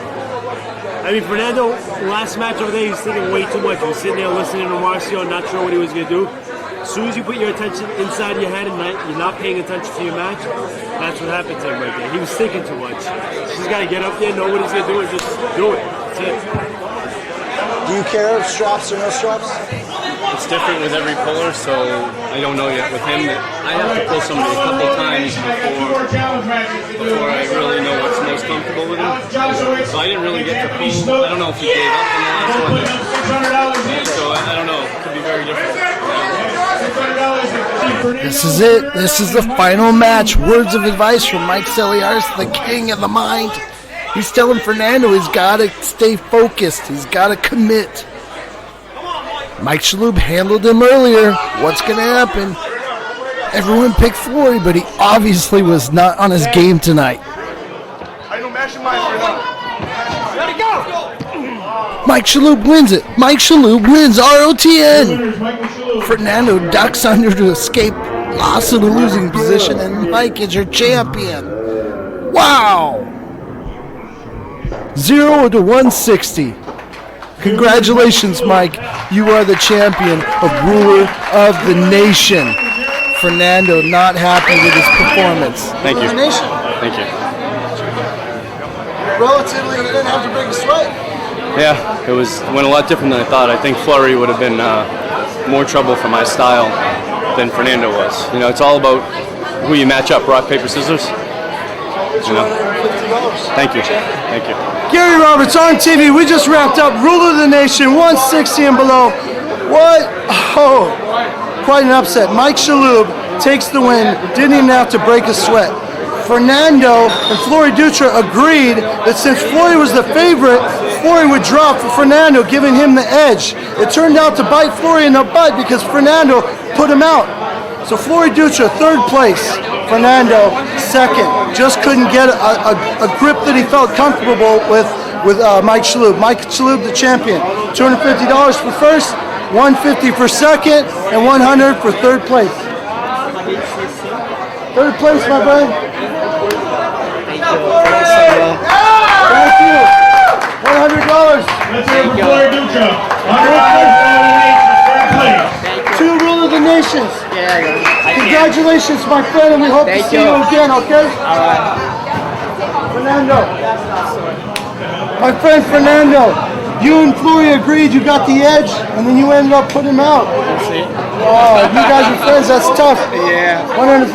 [SPEAKER 4] I mean, Fernando, last match over there, he was thinking way too much. He was sitting there listening to Marcio, not sure what he was going to do. As soon as you put your attention inside your head and you're not paying attention to your match, that's what happened to him right there. He was thinking too much. He's got to get up there, know what he's going to do, and just do it. That's it.
[SPEAKER 2] Do you care if straps or no straps?
[SPEAKER 10] It's different with every puller, so I don't know yet. With him, I have to pull somebody a couple times before I really know what's most comfortable with him. So I didn't really get to pull. I don't know if he gave up on the last one. So I don't know. It could be very different.
[SPEAKER 1] This is it. This is the final match. Words of advice from Mike Selearis, the king of the mind. He's telling Fernando he's got to stay focused. He's got to commit. Mike Shalhoub handled him earlier. What's going to happen? Everyone picked Flori, but he obviously was not on his game tonight.
[SPEAKER 13] Let it go!
[SPEAKER 1] Mike Shalhoub wins it. Mike Shalhoub wins ROTN. Fernando ducks under to escape loss of the losing position, and Mike is your champion. Wow! 0 to 160. Congratulations, Mike. You are the champion of Ruler of the Nation. Fernando not happy with his performance.
[SPEAKER 11] Thank you.
[SPEAKER 2] The nation.
[SPEAKER 11] Thank you.
[SPEAKER 2] Relatively, you didn't have to break a sweat.
[SPEAKER 11] Yeah, it went a lot different than I thought. I think Flori would have been more trouble for my style than Fernando was. You know, it's all about who you match up, rock, paper, scissors. You know. Thank you. Thank you.
[SPEAKER 6] Gary Roberts on TV. We just wrapped up Ruler of the Nation, 160 and below. What? Oh, quite an upset. Mike Shalhoub takes the win. Didn't even have to break a sweat. Fernando and Flori Dutra agreed that since Flori was the favorite, Flori would drop for Fernando, giving him the edge. It turned out to bite Flori in the butt because Fernando put him out. So Flori Dutra, third place. Fernando, second. Just couldn't get a grip that he felt comfortable with Mike Shalhoub. Mike Shalhoub, the champion. $250 for first, $150 for second, and $100 for third place. Third place, my friend.
[SPEAKER 13] Thank
[SPEAKER 6] you. $100.
[SPEAKER 4] Let's hear it for Flori Dutra.
[SPEAKER 6] Two Ruler of the Nations. Congratulations, my friend, and we hope to see you again, okay?
[SPEAKER 13] All right.
[SPEAKER 6] Fernando. My friend Fernando, you and Flori agreed you got the edge, and then you ended up putting him out. Oh, you guys are friends, that's tough.
[SPEAKER 13] Yeah.
[SPEAKER 6] $150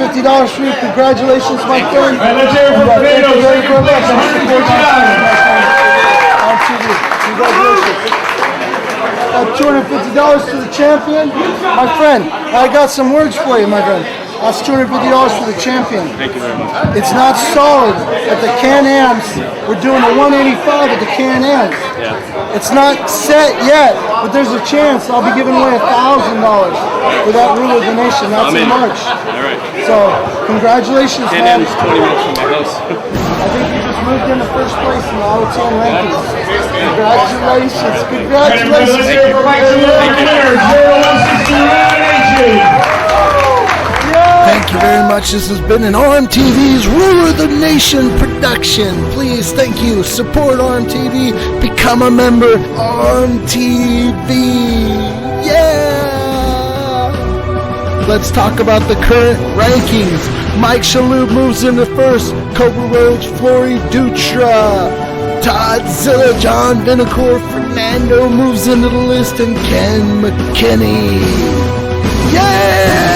[SPEAKER 6] for you. Congratulations, my friend.
[SPEAKER 4] All right, let's hear it for Fernando.
[SPEAKER 6] Thank you very much. On TV. Congratulations. $250 to the champion. My friend, I got some words for you, my friend. That's $250 for the champion.
[SPEAKER 11] Thank you very much.
[SPEAKER 6] It's not solid at the Can-Ams. We're doing a 185 at the Can-Ams.
[SPEAKER 11] Yeah.
[SPEAKER 6] It's not set yet, but there's a chance I'll be giving away $1,000 for that Ruler of the Nation. That's in March.
[SPEAKER 11] All right.
[SPEAKER 6] So, congratulations, man.
[SPEAKER 11] Can-Am's 20 minutes from my house.
[SPEAKER 6] I think you just moved into first place in the ROTN rankings. Congratulations. Congratulations.
[SPEAKER 4] Thank you.
[SPEAKER 1] Thank you very much. This has been an RMTV's Ruler of the Nation production. Please, thank you. Support RMTV. Become a member. RMTV. Yeah! Let's talk about the current rankings. Mike Shalhoub moves into first. Cobra Roach, Flori Dutra, Todd Zilla, John Vinacore, Fernando moves into the list, and Ken McKinney. Yeah!